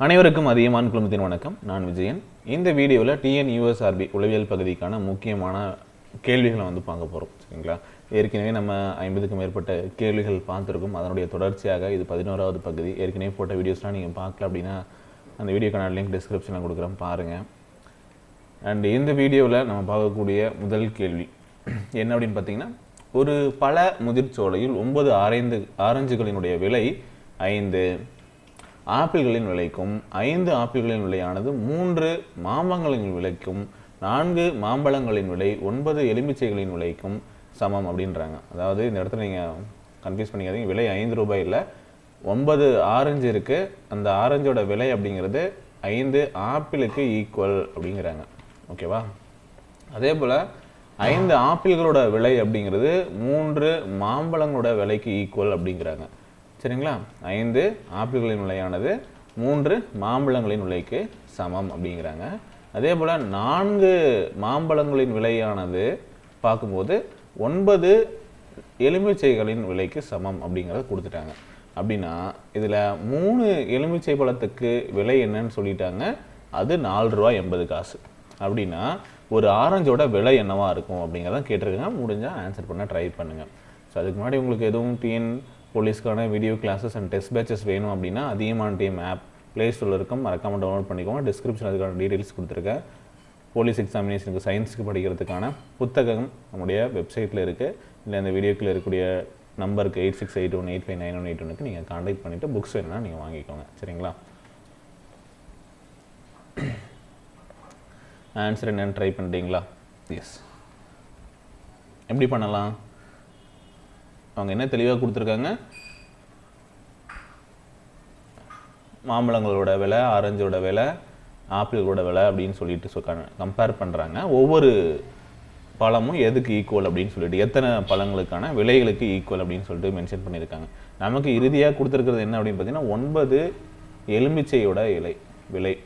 அனைவருக்கும் அதியமான் குழுமத்தின் வணக்கம். நான் விஜயன். இந்த வீடியோவில் TNUSRB உளவியல் பகுதிக்கான முக்கியமான கேள்விகளை பார்க்க போகிறோம். சரிங்களா? ஏற்கனவே நம்ம 50க்கும் மேற்பட்ட கேள்விகள் பார்த்துருக்கோம். அதனுடைய தொடர்ச்சியாக இது 11வது பகுதி. ஏற்கனவே போட்ட வீடியோஸ்லாம் நீங்கள் பார்க்கல அப்படின்னா அந்த வீடியோக்கான லிங்க் டிஸ்கிரிப்ஷனில் கொடுக்குறேன், பாருங்கள். அண்ட் இந்த வீடியோவில் நம்ம பார்க்கக்கூடிய முதல் கேள்வி என்ன அப்படின்னு பார்த்தீங்கன்னா, ஒரு பல முதிர்ச்சோலையில் 9 ஆரஞ்சுகளினுடைய விலை 5, ஆப்பிள்களின் விலைக்கும் 5 ஆப்பிள்களின் விலையானது 3 மாம்பழங்களின் விலைக்கும் 4 மாம்பழங்களின் விலை 9 எலுமிச்சைகளின் விலைக்கும் சமம் அப்படின்றாங்க. அதாவது இந்த இடத்துல நீங்கள் கன்ஃபியூஸ் பண்ணிக்காதீங்க. விலை 5 ரூபாய் இல்லை, 9 ஆரஞ்சு இருக்குது. அந்த ஆரஞ்சோட விலை அப்படிங்கிறது 5 ஆப்பிளுக்கு ஈக்குவல் அப்படிங்கிறாங்க. ஓகேவா? அதே போல் 5 ஆப்பிள்களோட விலை அப்படிங்கிறது 3 மாம்பழங்களோட விலைக்கு ஈக்குவல் அப்படிங்கிறாங்க. சரிங்களா? 5 ஆப்பிள்களின் விலையானது 3 மாம்பழங்களின் விலைக்கு சமம் அப்படிங்கிறாங்க. அதே போல் 4 மாம்பழங்களின் விலையானது பார்க்கும்போது 9 எலுமிச்சைகளின் விலைக்கு சமம் அப்படிங்கிறத கொடுத்துட்டாங்க. அப்படின்னா இதில் 3 எலுமிச்சை பழத்துக்கு விலை என்னன்னு சொல்லிட்டாங்க. அது 4 ரூபா 80 காசு. அப்படின்னா ஒரு ஆரஞ்சோட விலை என்னவா இருக்கும் அப்படிங்கிறத கேட்டிருக்காங்க. முடிஞ்சால் ஆன்சர் பண்ண ட்ரை பண்ணுங்கள். ஸோ அதுக்கு முன்னாடி உங்களுக்கு எதுவும் டிஎன் போலீஸ்க்கான video classes and test batches வேணும் அப்படின்னா அதியமான் டீம் ஆப் ப்ளே ஸ்டோரில் இருக்கும், மறக்காமல் டவுன்லோட் பண்ணிக்கோங்க. டிஸ்கிரிப்ஷன் அதுக்கான டீட்டெயில்ஸ் கொடுத்துருக்கேன். போலீஸ் எக்ஸாமினேஷனுக்கு சயின்ஸுக்கு படிக்கிறதுக்கான புத்தகம் நம்முடைய வெப்சைட்டில் இருக்குது. இல்லை இந்த வீடியோக்கில் இருக்கக்கூடிய நம்பருக்கு 8681859181க்கு நீங்கள் கான்டாக்ட் பண்ணிவிட்டு புக்ஸ் வேணும்னா நீங்கள் வாங்கிக்கோங்க. சரிங்களா? ஆன்சர் என்னன்னு ட்ரை பண்ணிட்டீங்களா? எஸ். எப்படி பண்ணலாம்? அவங்க என்ன தெளிவாக கொடுத்துருக்காங்க, மாம்பழங்களோட விலை, ஆரஞ்சோட விலை, ஆப்பிள்களோட விலை அப்படின்னு சொல்லிட்டு கம்பேர் பண்ணுறாங்க. ஒவ்வொரு பழமும் எதுக்கு ஈக்குவல் அப்படின்னு சொல்லிட்டு, எத்தனை பழங்களுக்கான விலைகளுக்கு ஈக்குவல் அப்படின்னு சொல்லிட்டு மென்ஷன் பண்ணியிருக்காங்க. நமக்கு இறுதியாக கொடுத்துருக்கிறது என்ன அப்படின்னு பார்த்தீங்கன்னா 9 எலுமிச்சையோட விலை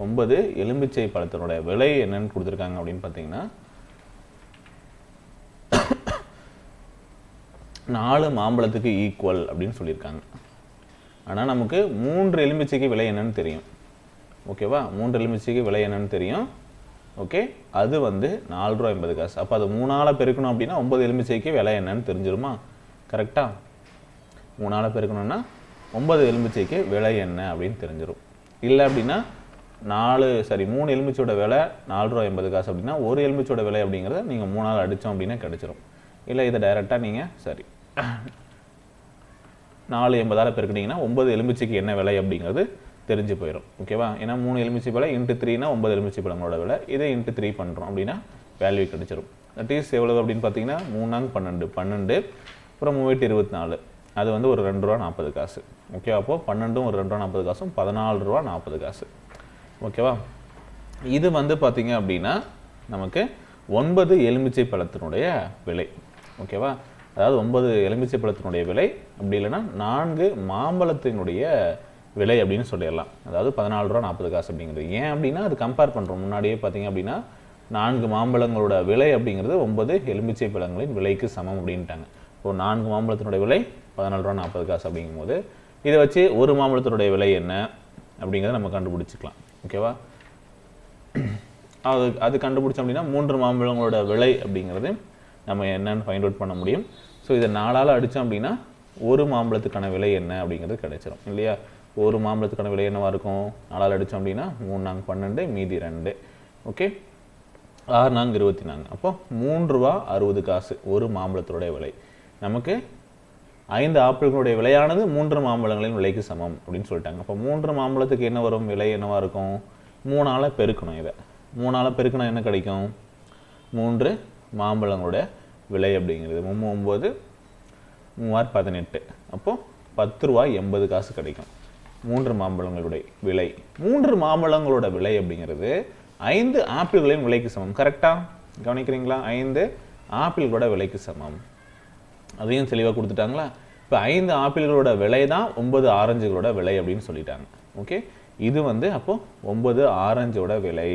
9 எலுமிச்சை பழத்தினோட விலை என்னன்னு கொடுத்துருக்காங்க அப்படின்னு பார்த்தீங்கன்னா 4 மாம்பழத்துக்கு ஈக்குவல் அப்படின்னு சொல்லியிருக்காங்க. ஆனால் நமக்கு 3 எலுமிச்சைக்கு விலை என்னன்னு தெரியும். ஓகேவா? 3 எலுமிச்சைக்கு விலை என்னன்னு தெரியும். ஓகே, அது 4 ரூபா 80 காசு. அப்போ அது 3ஆல் பெருக்கணும் அப்படின்னா 9 எலுமிச்சைக்கு விலை என்னன்னு தெரிஞ்சிருமா? கரெக்டாக 3ஆல் பெருக்கணும்னா 9 எலுமிச்சைக்கு விலை என்ன அப்படின்னு தெரிஞ்சிடும். இல்லை அப்படின்னா 3 எலுமிச்சோட விலை 4 ரூபா 80 காசு அப்படின்னா 1 எலுமிச்சோட விலை அப்படிங்கிறத நீங்கள் 3ஆல் அடித்தோம் அப்படின்னா கிடச்சிரும். இல்லை இதை டைரெக்டாக நீங்கள் 480ஆல் பெருக்கினீங்கன்னா 9 எலுமிச்சைக்கு என்ன விலை அப்படிங்கிறது தெரிஞ்சு போயிடும். ஓகேவா? ஏன்னா 3 எலுமிச்சை விலை இன்ட்டு 3னா 9 எலுமிச்சை பழங்களோட விலை. இதை இன்ட்டு 3 பண்ணுறோம் அப்படின்னா வேல்யூ கிடைச்சிரும். தட் இஸ் எவ்வளவு அப்படின்னு பார்த்தீங்கன்னா 3 12 அப்புறம் 3 அது ஒரு 2 ரூபா 40 காசு. ஓகேவா? அப்போது 12 ஒரு 2 ரூபா 40 காசும் 14 ரூபா 40 காசு. ஓகேவா? இது பார்த்தீங்க அப்படின்னா நமக்கு 9 எலுமிச்சை பழத்தினுடைய விலை. ஓகேவா? அதாவது 9 எலுமிச்சை பழத்தினுடைய விலை, அப்படி இல்லைன்னா 4 மாம்பழத்தினுடைய விலை அப்படின்னு சொல்லிடலாம். அதாவது 14 ரூபா 40 காசு அப்படிங்கிறது. ஏன் அப்படின்னா அது கம்பேர் பண்ணுறோம். முன்னாடியே பார்த்தீங்க அப்படின்னா 4 மாம்பழங்களோட விலை அப்படிங்கிறது 9 எலுமிச்சை பழங்களின் விலைக்கு சமம் அப்படின்ட்டாங்க. இப்போ 4 மாம்பழத்தினுடைய விலை 14 ரூபா 40 காசு அப்படிங்கும்போது இதை வச்சு ஒரு மாம்பழத்தினுடைய விலை என்ன அப்படிங்கிறத நம்ம கண்டுபிடிச்சிக்கலாம். ஓகேவா? அது கண்டுபிடிச்சோம் அப்படின்னா 3 மாம்பழங்களோட விலை அப்படிங்கிறது நம்ம என்னன்னு ஃபைண்ட் அவுட் பண்ண முடியும். ஸோ இதை 4ஆல் அடித்தோம் அப்படின்னா ஒரு மாம்பழத்துக்கான விலை என்ன அப்படிங்கிறது கிடைச்சிடும் இல்லையா? ஒரு மாம்பழத்துக்கான விலை என்னவாக இருக்கும்? 4ஆல் அடித்தோம் அப்படின்னா 3 நாங்க 12 மீதி 2. ஓகே, 6 நாங்க 24. அப்போ 3 ரூபா 60 காசு ஒரு மாம்பழத்தினுடைய விலை. நமக்கு 5 ஆப்பிள்களுடைய விலையானது 3 மாம்பழங்களின் விலைக்கு சமம் அப்படின்னு சொல்லிட்டாங்க. அப்போ 3 மாம்பழத்துக்கு என்ன வரும்? விலை என்னவாக இருக்கும்? 3ஆல் பெருக்கணும். இதை 3ஆல் பெருக்கணும் என்ன கிடைக்கும்? 3 மாம்பழங்களோட விலை அப்படிங்கிறது 9 3 18. அப்போது 10 ரூபா 80 காசு கிடைக்கும் 3 மாம்பழங்களுடைய விலை. 3 மாம்பழங்களோட விலை அப்படிங்கிறது 5 ஆப்பிள்களின் விலைக்கு சமம். கரெக்டாக கவனிக்கிறீங்களா? 5 ஆப்பிள்களோட விலைக்கு சமம். அதையும் தெளிவாக கொடுத்துட்டாங்களா? இப்போ 5 ஆப்பிள்களோட விலை தான் 9 ஆரஞ்சுகளோட விலை அப்படின்னு சொல்லிட்டாங்க. ஓகே, இது அப்போது 9 ஆரஞ்சோட விலை.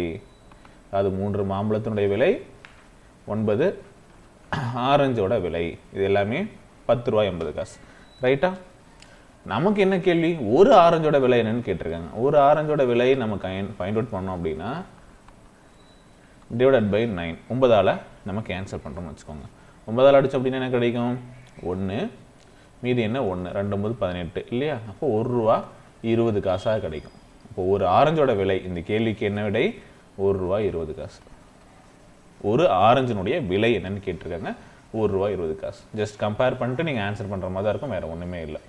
அது 3 மாம்பழத்தினுடைய விலை, 9 ஆரஞ்சோட விலை. இது எல்லாமே 10 ரூபா 80 காசு. ரைட்டா? நமக்கு என்ன கேள்வி, ஒரு ஆரஞ்சோட விலை என்னன்னு கேட்டிருக்காங்க. ஒரு ஆரஞ்சோட விலை நம்ம ஃபைண்ட் அவுட் பண்ணோம் அப்படின்னா டிவைடட் பை 9, 9ஆல் நம்ம கேன்சல் பண்ணுறோம்னு வச்சுக்கோங்க. 9ஆல் அடிச்சோம் அப்படின்னா என்ன கிடைக்கும், 1, மீதி என்ன 1, 2 9 18 இல்லையா. அப்போ ₹1.20 கிடைக்கும். இப்போ ஒரு ஆரஞ்சோட விலை, இந்த கேள்விக்கு என்ன விடை, ₹1.20. ஒரு ஆரஞ்சினுடைய விலை என்னன்னு கேட்டிருக்காங்க, ₹1.20. ஜஸ்ட் கம்பேர் பண்ணிட்டு நீங்கள் ஆன்சர் பண்ணுற மாதிரி தான் இருக்கும், வேறு ஒன்றுமே இல்லை.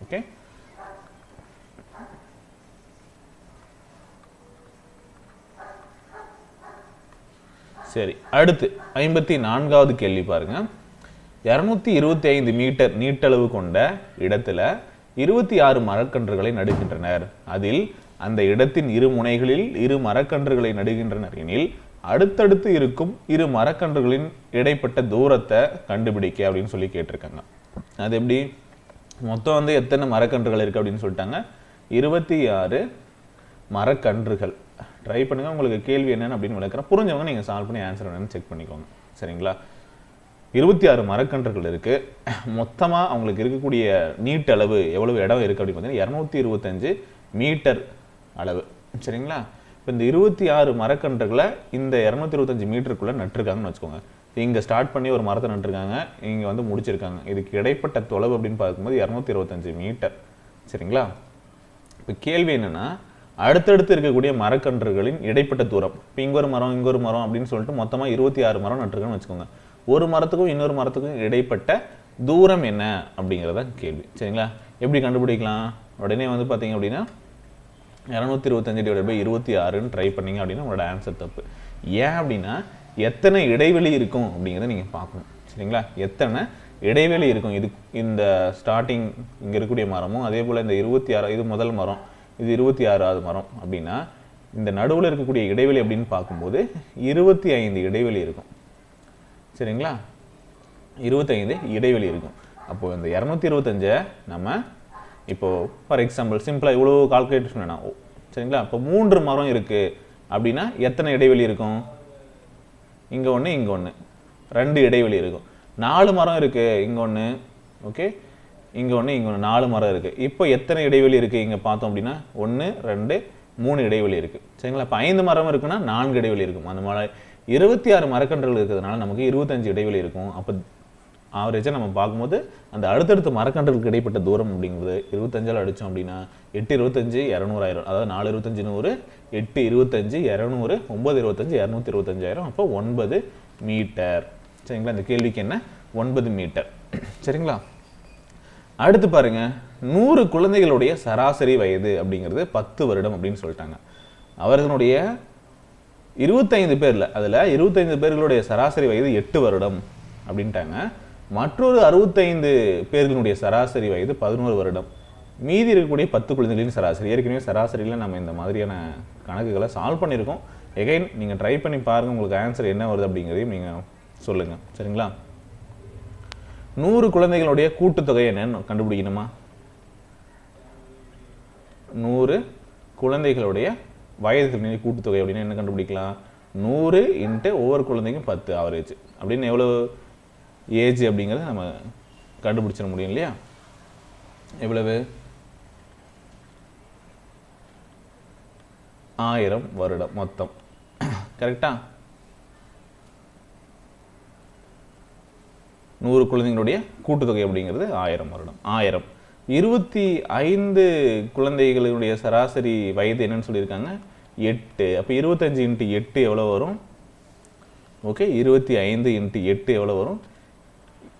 ஓகே, சரி. அடுத்து 54வது கேள்வி பாருங்க. 225 மீட்டர் நீட்டளவு கொண்ட இடத்துல 26 மரக்கன்றுகளை நடுகின்றனர். அதில் அந்த இடத்தின் இரு முனைகளில் 2 மரக்கன்றுகளை நடுகின்றனர் எனில் அடுத்தடுத்து இருக்கும் 2 மரக்கன்றுகளின் இடைப்பட்ட தூரத்தை கண்டுபிடிக்க அப்படின்னு சொல்லி கேட்டிருக்காங்க. அது எப்படி, மொத்தம் வந்து எத்தனை மரக்கன்றுகள் இருக்கு அப்படின்னு சொல்லிட்டாங்க, 26 மரக்கன்றுகள். ட்ரை பண்ணுங்க, உங்களுக்கு கேள்வி என்னன்னு அப்படின்னு விளக்குறேன். புரிஞ்சவங்க நீங்க சால்வ் பண்ணி ஆன்சர் என்னன்னு செக் பண்ணிக்கோங்க. சரிங்களா, 26 மரக்கன்றுகள் இருக்கு. மொத்தமா அவங்களுக்கு இருக்கக்கூடிய நீட்டளவு எவ்வளவு இடம் இருக்கு அப்படின்னு பார்த்தீங்கன்னா 225 மீட்டர் அளவு. சரிங்களா, இப்போ இந்த 26 மரக்கன்றுகளை இந்த 225 மீட்டருக்குள்ள நட்டுருக்காங்கன்னு வச்சுக்கோங்க. இங்க ஸ்டார்ட் பண்ணி ஒரு மரத்தை நட்டுருக்காங்க, இங்க வந்து முடிச்சிருக்காங்க. இதுக்கு இடைப்பட்ட தொலைவு அப்படின்னு பார்க்கும்போது 225 மீட்டர். சரிங்களா, இப்போ கேள்வி என்னன்னா, அடுத்தடுத்து இருக்கக்கூடிய மரக்கன்றுகளின் இடைப்பட்ட தூரம். இப்போ இங்க ஒரு மரம் அப்படின்னு சொல்லிட்டு மொத்தமா 26 மரம் நட்டுருக்கான்னு வச்சுக்கோங்க. ஒரு மரத்துக்கும் இன்னொரு மரத்துக்கும் இடைப்பட்ட தூரம் என்ன அப்படிங்கிறத கேள்வி. சரிங்களா, எப்படி கண்டுபிடிக்கலாம், உடனே வந்து பார்த்தீங்க அப்படின்னா 225/26 ட்ரை பண்ணீங்க அப்படின்னா உங்களோட ஆன்சர் தப்பு. ஏன் அப்படின்னா எத்தனை இடைவெளி இருக்கும் அப்படிங்கிறத நீங்கள் பார்க்கணும். சரிங்களா, எத்தனை இடைவெளி இருக்கும், இது இந்த ஸ்டார்டிங் இங்கே இருக்கக்கூடிய மரமும் அதே போல் இந்த 26 இது முதல் மரம், இது 26வது மரம் அப்படின்னா இந்த நடுவில் இருக்கக்கூடிய இடைவெளி அப்படின்னு பார்க்கும்போது 25 இடைவெளி இருக்கும். சரிங்களா, 25 இடைவெளி இருக்கும். அப்போ இந்த 225 நம்ம இப்போ ஃபார் எக்ஸாம்பிள் சிம்பிளா இவ்வளோ கால்குலேஷன் வேணாம். சரிங்களா, இப்போ 3 மரம் இருக்கு அப்படின்னா எத்தனை இடைவெளி இருக்கும், இங்க ஒன்று இங்க ஒன்று, 2 இடைவெளி இருக்கும். 4 மரம் இருக்கு, இங்க ஒன்று, ஓகே, இங்க ஒன்று இங்க ஒன்று, 4 மரம் இருக்கு. இப்போ எத்தனை இடைவெளி இருக்கு இங்க பார்த்தோம் அப்படின்னா 1 2 3 இடைவெளி இருக்கு. சரிங்களா, இப்போ 5 மரம் இருக்குன்னா 4 இடைவெளி இருக்கும். அந்த மாதிரி 26 மரக்கன்றுகள் இருக்கிறதுனால நமக்கு 25 இடைவெளி இருக்கும். அப்போ ஆவரேஜாக நம்ம பார்க்கும்போது அந்த அடுத்தடுத்த மரக்கன்றுகளுக்கு இடைப்பட்ட தூரம் அப்படிங்கிறது 25ஆல் அடித்தோம் அப்படின்னா 8 25 200,000, அதாவது 4 25 100, 8 25 200, 9 25 225,000, அப்போ 9 மீட்டர். சரிங்களா, இந்த கேள்விக்கு என்ன 9 மீட்டர். சரிங்களா, அடுத்து பாருங்க, 100 குழந்தைகளுடைய சராசரி வயது அப்படிங்கிறது 10 வருடம் அப்படின்னு சொல்லிட்டாங்க. அவர்களுடைய 25 பேர்ல அதில் 25 பேர்களுடைய சராசரி வயது 8 வருடம் அப்படின்ட்டாங்க. மற்றொரு 65 பேர்களுடைய சராசரி வயது 11 வருடம். மீதி இருக்கக்கூடிய 10 குழந்தைகளின் சராசரி. ஏற்கனவே சராசரியில் நம்ம இந்த மாதிரியான கணக்குகளை சால்வ் பண்ணியிருக்கோம். எகைன் நீங்கள் ட்ரை பண்ணி பாருங்கள், உங்களுக்கு ஆன்சர் என்ன வருது அப்படிங்கிறதையும் நீங்கள் சொல்லுங்கள். சரிங்களா, 100 குழந்தைகளுடைய கூட்டுத்தொகை என்னன்னு கண்டுபிடிக்கணுமா? 100 குழந்தைகளுடைய வயதுக்கு கூட்டுத்தொகை அப்படின்னா என்ன கண்டுபிடிக்கலாம்? 100 இன்ட்டு ஒவ்வொரு குழந்தைக்கும் 10 ஆவரேஜ் அப்படின்னு எவ்வளோ ஏஜ் அப்படிங்கிறத நம்ம கண்டுபிடிச்சிட முடியும் இல்லையா? எவ்வளவு? 1000 வருடம் மொத்தம். கரெக்டா? 100 குழந்தைங்களுடைய கூட்டுத்தொகை அப்படிங்கிறது 1000 வருடம். 1000. 25 குழந்தைகளுடைய சராசரி வயது என்னன்னு சொல்லியிருக்காங்க 8. அப்போ 25 இன்ட்டு 8 எவ்வளோ வரும்? ஓகே, 25 இன்ட்டு 8 எவ்வளோ வரும்?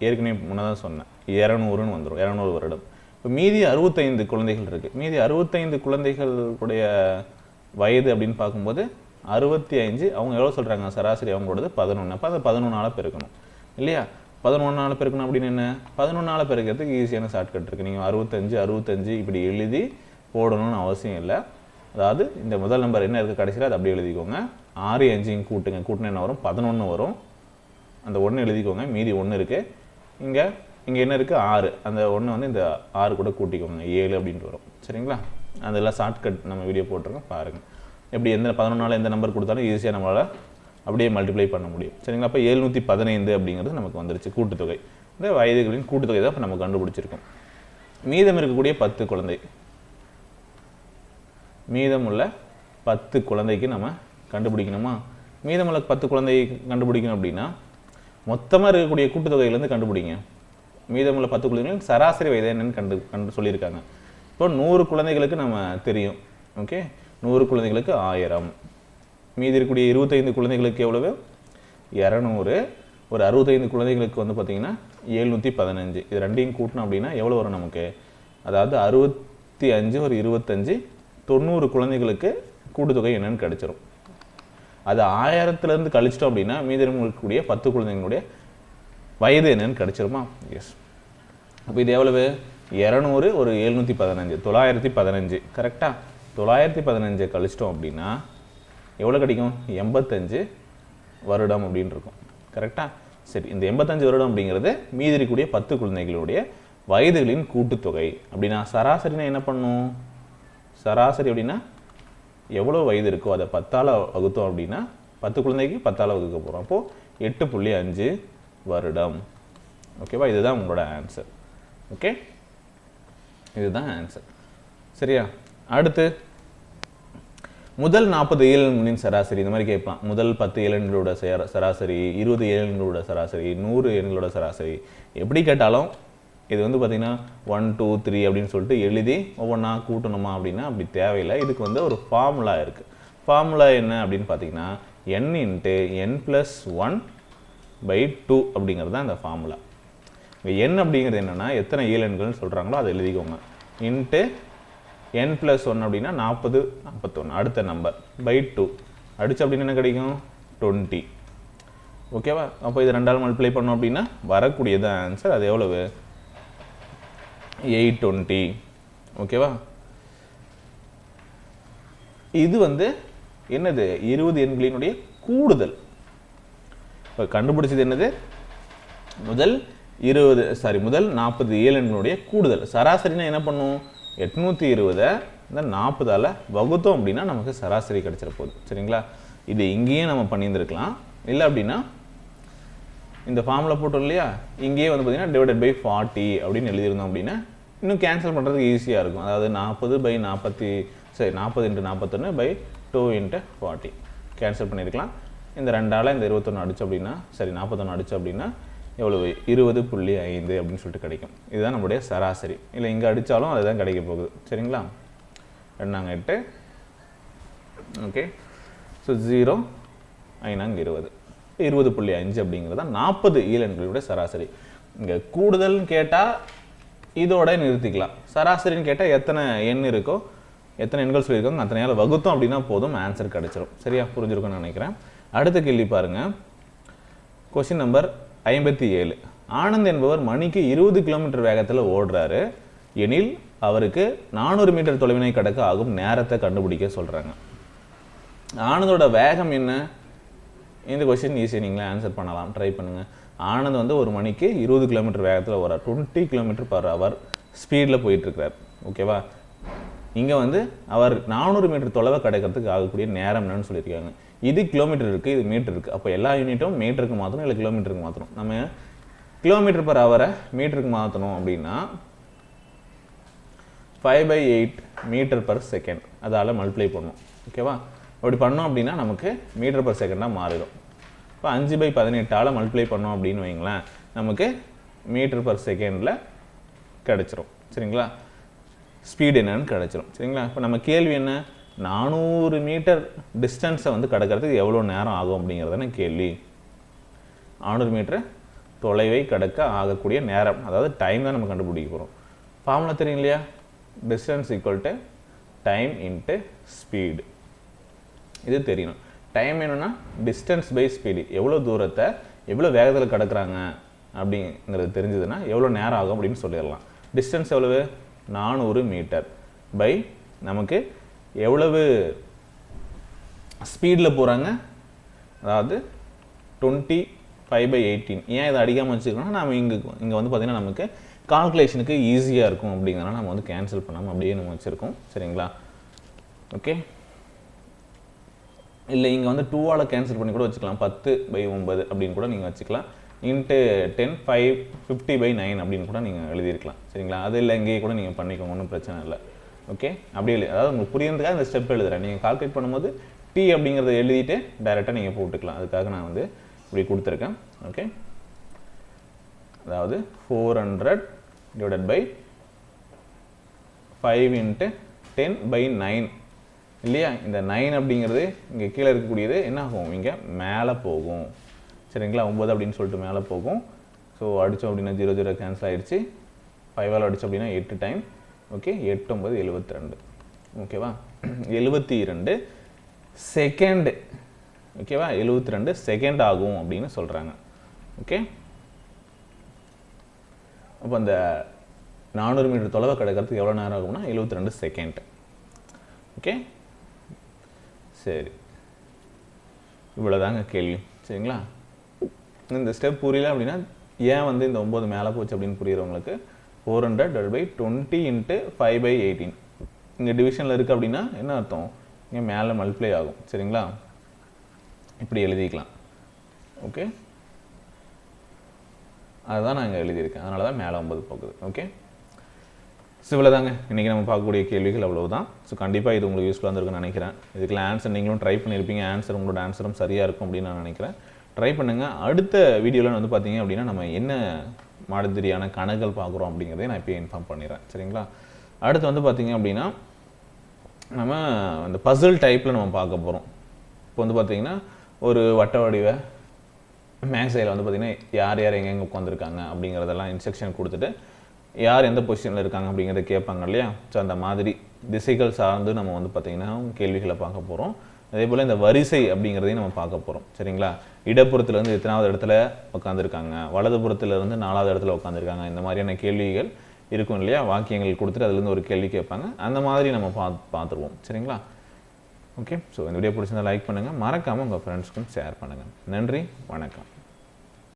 ஏற்கனவே முன்னதான் சொன்னேன், 200ன்னு வந்துடும். 200 வருடம். இப்போ மீதி 65 குழந்தைகள் இருக்கு. மீதி 65 குழந்தைகளுடைய வயது அப்படின்னு பார்க்கும்போது 65, அவங்க எவ்வளோ சொல்றாங்க சராசரி அவங்களோடது 11. அப்போ அதை 11ஆல் பெருக்கணும் இல்லையா? 11ஆல் பெருக்கணும் அப்படின்னு என்ன? 11ஆல் பெருக்கிறதுக்கு ஈஸியான ஷார்ட்கட் இருக்குது. நீங்கள் 65 இப்படி எழுதி போடணும்னு அவசியம் இல்லை. அதாவது இந்த முதல் நம்பர் என்ன இருக்குது கடைசியில் அதை அப்படியே எழுதிக்கோங்க. 6 5 கூட்டுங்க, கூட்டினா என்ன வரும்? 11 வரும். அந்த 1 எழுதிக்கோங்க, மீதி 1 இருக்குது. இங்கே என்ன இருக்குது? 6. அந்த 1 வந்து இந்த 6 கூட கூட்டிக்கோங்க, 7 அப்படின்ட்டு வரும். சரிங்களா, அதெல்லாம் ஷார்ட்கட் நம்ம வீடியோ போட்டிருக்கோம் பாருங்கள். எப்படி எந்த 11ஆல் எந்த நம்பர் கொடுத்தாலும் ஈஸியாக நம்மளால் அப்படியே மல்டிப்ளை பண்ண முடியும். சரிங்களா, அப்போ 715 அப்படிங்கிறது நமக்கு வந்துருச்சு கூட்டுத்தொகை. இந்த வயதுகளின் கூட்டுத்தொகை தான் இப்போ நம்ம கண்டுபிடிச்சிருக்கோம். மீதம் இருக்கக்கூடிய 10 குழந்தை, மீதமுள்ள 10 குழந்தைக்கு நம்ம கண்டுபிடிக்கணுமா? மீதமுள்ள 10 குழந்தை கண்டுபிடிக்கணும் அப்படின்னா மொத்தமாக இருக்கக்கூடிய கூட்டுத்தொகையிலேருந்து கண்டுபிடிங்க. மீதமுள்ள 10 குழந்தைகளின் சராசரி வயது என்னன்னு கண்டு சொல்லியிருக்காங்க. இப்போ 100 குழந்தைகளுக்கு நம்ம தெரியும். ஓகே, 100 குழந்தைகளுக்கு 1000. மீதி இருக்கக்கூடிய 25 குழந்தைகளுக்கு எவ்வளவு? 200. ஒரு 65 குழந்தைகளுக்கு வந்து பார்த்தீங்கன்னா 715. இது ரெண்டையும் கூட்டணும் அப்படின்னா எவ்வளோ வரும் நமக்கு? அதாவது 65 ஒரு 25 90 குழந்தைகளுக்கு கூட்டுத்தொகை என்னன்னு கிடைச்சிரும். அது 1000லேருந்து கழிச்சிட்டோம் அப்படின்னா மீதி இருக்கக்கூடிய 10 குழந்தைங்களுடைய வயது என்னன்னு கிடைச்சிருமா? எஸ். அப்போ இது எவ்வளவு? 200 ஒரு 715 915. கரெக்டாக 915 கழிச்சிட்டோம் அப்படின்னா எவ்வளோ கிடைக்கும்? 85 வருடம் அப்படின்னு இருக்கும். கரெக்டாக? சரி, இந்த 85 வருடம் அப்படிங்கிறது மீதி இருக்கக்கூடிய 10 குழந்தைகளுடைய வயதுகளின் கூட்டுத்தொகை. அப்படின்னா சராசரினா என்ன பண்ணும்? சராசரி அப்படின்னா எவ்வளோ வயது இருக்கோ அதை 10ஆல் வகுத்தோம் அப்படின்னா 10 குழந்தைக்கு 10ஆல் வகுக்க போகிறோம். அப்போது 8.5 வருடம். ஓகேவா? இதுதான் உங்களோட ஆன்சர். ஓகே, இதுதான் ஆன்சர். சரியா? அடுத்து முதல் 40 இயல்களின் சராசரி இந்த மாதிரி கேட்பான். முதல் 10 இயல்களோட சராசரி, 20 இயல்களோட சராசரி, 100 இயல்களோட சராசரி, எப்படி கேட்டாலும் இது வந்து பார்த்தீங்கன்னா 1 2 3 அப்படின்னு சொல்லிட்டு எழுதி ஒவ்வொன்றா கூட்டணுமா அப்படின்னா அப்படி தேவையில்லை. இதுக்கு வந்து ஒரு ஃபார்முலா இருக்குது. ஃபார்முலா என்ன அப்படின்னு பார்த்தீங்கன்னா n × n+1/2 அப்படிங்கிறது தான் இந்த ஃபார்முலா. இங்கே n அப்படிங்கிறது என்னென்னா எத்தனை இயலெண்கள்னு சொல்கிறாங்களோ அதை எழுதிக்கோங்க. இன்ட்டு n+1 அப்படின்னா 40 41 அடுத்த நம்பர் /2 அடிச்சு அப்படின்னு என்ன கிடைக்கும்? 20. ஓகேவா? அப்போ இது 2ஆல் மல்டிப்ளை பண்ணோம் அப்படின்னா வரக்கூடியது ஆன்சர். அது எவ்வளவு? 820. ஓகேவா? இது வந்து என்னது? 20 எண்களினுடைய கூடுதல். இப்போ கண்டுபிடிச்சது என்னது? முதல் 40 இயலெண்களுடைய கூடுதல். சராசரினா என்ன பண்ணும்? 820 இந்த 40ஆல் வகுத்தோம் அப்படின்னா நமக்கு சராசரி கிடைச்சிட போகுது. சரிங்களா? இது இங்கேயும் நம்ம பண்ணியிருந்துருக்கலாம். இல்லை அப்படின்னா இந்த ஃபார்முலா போட்டோம் இல்லையா, இங்கேயே வந்து பார்த்தீங்கன்னா /40 அப்படின்னு எழுதியிருந்தோம் அப்படின்னா இன்னும் கேன்சல் பண்ணுறதுக்கு ஈஸியாக இருக்கும். அதாவது 40/40 சரி 40 × 41/2 × 40 கேன்சல் பண்ணியிருக்கலாம். இந்த 2ஆல் இந்த 21 அடிச்சு அப்படின்னா சரி 41 அடிச்சு அப்படின்னா எவ்வளவு? 20.5 அப்படின்னு சொல்லிட்டு கிடைக்கும். இதுதான் நம்மளுடைய சராசரி. இல்லை இங்கே அடித்தாலும் அதுதான் கிடைக்க போகுது. சரிங்களா? 2×8 ஓகே. ஸோ 0 5×20 20.5 அப்படிங்கிறது தான் 40 இயலெண்களுடைய சராசரி. இங்கே கூடுதல்னு கேட்டால் இதோட நிறுத்திக்கலாம். சராசரின்னு கேட்டால் எத்தனை எண் இருக்கோ, எத்தனை எண்கள் சொல்லியிருக்காங்க அத்தனையால் வகுத்தோம் அப்படின்னா போதும், ஆன்சர் கிடைச்சிடும். சரியா? புரிஞ்சிருக்கும்னு நினைக்கிறேன். அடுத்த கேள்வி பாருங்க. Question number 57. ஆனந்த் என்பவர் மணிக்கு 20 கிலோமீட்டர் வேகத்தில் ஓடுறாரு எனில் அவருக்கு 400 மீட்டர் தொலைவினை கடக்க ஆகும் நேரத்தை கண்டுபிடிக்க சொல்கிறாங்க. ஆனந்தோட வேகம் என்ன? இந்த கொஸ்டின் ஈஸியாக நீங்களே ஆன்சர் பண்ணலாம். ட்ரை பண்ணுங்கள். ஆனந்த் வந்து ஒரு மணிக்கு 20 கிலோமீட்டர் வேகத்தில் ஓடுறார். 20 km/h ஸ்பீடில் போயிட்டுருக்கிறார். ஓகேவா? இங்கே வந்து அவர் 400 மீட்டர் தொலைவை கிடைக்கிறதுக்கு ஆகக்கூடிய நேரம் என்னன்னு சொல்லியிருக்காங்க. இது கிலோமீட்டர் இருக்குது, இது மீட்டர் இருக்குது. அப்போ எல்லா யூனிட்டும் மீட்டருக்கு மாற்றணும், இல்லை கிலோமீட்டருக்கு மாற்றணும். நம்ம km/h மீட்டருக்கு மாற்றணும் அப்படின்னா 5/8 m/s அதால் மல்டிப்ளை பண்ணும். ஓகேவா? அப்படி பண்ணோம் அப்படின்னா நமக்கு m/s மாறிடும். இப்போ 5/18ஆல் மல்டிப்ளை பண்ணோம் அப்படின்னு வைங்களேன், நமக்கு m/s கிடச்சிரும். சரிங்களா? ஸ்பீடு என்னன்னு கிடச்சிரும். சரிங்களா? இப்போ நம்ம கேள்வி என்ன? 400 மீட்டர் டிஸ்டன்ஸை வந்து கடக்கிறதுக்கு எவ்வளோ நேரம் ஆகும் அப்படிங்கிறதான கேள்வி. 400 மீட்டர் தொலைவை கடக்க ஆகக்கூடிய நேரம், அதாவது டைம் தான் நம்ம கண்டுபிடிக்க போகிறோம். ஃபார்முலா தெரியும் இல்லையா? Distance = time × speed. இது தெரியணும். டைம் என்னன்னா டிஸ்டன்ஸ் பை ஸ்பீடு, எவ்வளோ தூரத்தை எவ்வளோ வேகத்தில் கடக்கிறாங்க அப்படிங்கிறது தெரிஞ்சதுன்னா எவ்வளோ நேரம் ஆகும் அப்படின்னு சொல்லிடலாம். டிஸ்டன்ஸ் எவ்வளவு? 400 மீட்டர் பை நமக்கு எவ்வளவு ஸ்பீடில் போகிறாங்க, அதாவது 25/18. ஏன் இதை அடிக்காமல் வச்சுக்கணும்னா நம்ம இங்கே வந்து பார்த்திங்கன்னா நமக்கு கால்குலேஷனுக்கு ஈஸியாக இருக்கும் அப்படிங்கிறனால நம்ம வந்து கேன்சல் பண்ணாமல் அப்படியே நம்ம வச்சுருக்கோம். சரிங்களா? ஓகே. இல்லை இங்கே வந்து 2ஆல் கேன்சல் பண்ணி கூட வச்சுக்கலாம். 10/9 அப்படின்னு கூட நீங்கள் வச்சுக்கலாம். இன்ட்டு 10 5 50/9 அப்படின்னு கூட நீங்கள் எழுதியிருக்கலாம் சரிங்களா. அது இல்லை இங்கேயே கூட நீங்கள் பண்ணிக்கோங்க, ஒன்றும் பிரச்சனை இல்லை. ஓகே, அப்படி அதாவது உங்களுக்கு புரியுறதுக்காக இந்த ஸ்டெப் எழுதுகிறேன். நீங்கள் கால்குலேட் பண்ணும்போது டி அப்படிங்கிறத எழுதிட்டு டைரெக்டாக நீங்கள் போட்டுக்கலாம். அதுக்காக நான் வந்து இப்படி கொடுத்துருக்கேன். ஓகே, அதாவது 400 டிவைடட் பை 5 இன்ட்டு 10/9 இல்லையா. இந்த 9 அப்படிங்கிறது இங்கே கீழே இருக்கக்கூடியது என்ன ஆகும், இங்கே மேலே போகும் சரிங்களா. 9 அப்படின்னு சொல்லிட்டு மேலே போகும். ஸோ அடித்தோம் அப்படின்னா 0 0 கேன்சல் ஆகிடுச்சு. 5ஆல் அடித்தோம் அப்படின்னா 8 டைம். ஓகே, 8 9 72. ஓகேவா, 72 செகண்டு. ஓகேவா, 72 செகண்ட் ஆகும் அப்படின்னு சொல்கிறாங்க. ஓகே, அப்போ அந்த 400 மீட்டர் தொலைவை கடக்கிறதுக்கு எவ்வளோ நேரம் ஆகும்னா 72 செகண்ட். ஓகே, சரி, இவ்வளோதாங்க கேள்வி சரிங்களா. இந்த ஸ்டெப் புரியல அப்படின்னா ஏன் வந்து இந்த 9 மேலே போச்சு அப்படின்னு புரியுறவங்களுக்கு 400/20 இன்ட்டு 5/18 இங்கே டிவிஷனில் இருக்குது அப்படின்னா என்ன அர்த்தம், இங்கே மேலே மல்டிப்ளை ஆகும் சரிங்களா. இப்படி எழுதிக்கலாம். ஓகே, அதுதான் நான் இங்கே எழுதியிருக்கேன், அதனால தான் மேலே 9 போகுது. ஓகே, ஸோ இவ்வளோதாங்க இன்றைக்கி நம்ம பார்க்கக்கூடிய கேள்விகள் அவ்வளவுதான். ஸோ கண்டிப்பாக இது உங்களுக்கு யூஸ்ஃபுல்லாக இருக்குன்னு நினைக்கிறேன். இதுக்கெல்லாம் ஆன்சர் நீங்களும் ட்ரை பண்ணியிருப்பீங்க. ஆன்சர் உங்களோட ஆன்சரும் சரியாக இருக்கும் அப்படின்னு நான் நினைக்கிறேன். ட்ரை பண்ணுங்கள். அடுத்த வீடியோவில் வந்து பார்த்தீங்க அப்படின்னா நம்ம என்ன மாதிரியான கணக்குகள் பார்க்குறோம் அப்படிங்கிறதே நான் இப்போ இன்ஃபார்ம் பண்ணிடுறேன் சரிங்களா. அடுத்து வந்து பார்த்தீங்க அப்படின்னா நம்ம அந்த பசில் டைப்பில் நம்ம பார்க்க போகிறோம். இப்போ வந்து பார்த்தீங்கன்னா ஒரு வட்ட வடிவ மேக்ஸையில் வந்து பார்த்தீங்கன்னா யார் யார் எங்கெங்கே உட்காந்துருக்காங்க அப்படிங்கிறதெல்லாம் இன்ஸ்ட்ரக்ஷன் கொடுத்துட்டு யார் எந்த பொசிஷனில் இருக்காங்க அப்படிங்கிறத கேட்பாங்க இல்லையா. ஸோ அந்த மாதிரி திசைகள் சார்ந்து நம்ம வந்து பார்த்திங்கன்னா கேள்விகளை பார்க்க போகிறோம். அதே போல் இந்த வரிசை அப்படிங்கிறதையும் நம்ம பார்க்க போகிறோம் சரிங்களா. இடப்புறத்துலேருந்து எத்தனாவது இடத்துல உட்காந்துருக்காங்க, வலதுபுறத்துலேருந்து 4வது இடத்துல உட்காந்துருக்காங்க, இந்த மாதிரியான கேள்விகள் இருக்கும் இல்லையா. வாக்கியங்கள் கொடுத்துட்டு அதுலேருந்து ஒரு கேள்வி கேட்பாங்க. அந்த மாதிரி நம்ம பார்த்துருவோம் சரிங்களா. ஓகே, ஸோ இந்த வீடியோ பிடிச்சிருந்தா லைக் பண்ணுங்கள், மறக்காமல் உங்கள் ஃப்ரெண்ட்ஸ்க்கும் ஷேர் பண்ணுங்கள். நன்றி, வணக்கம்.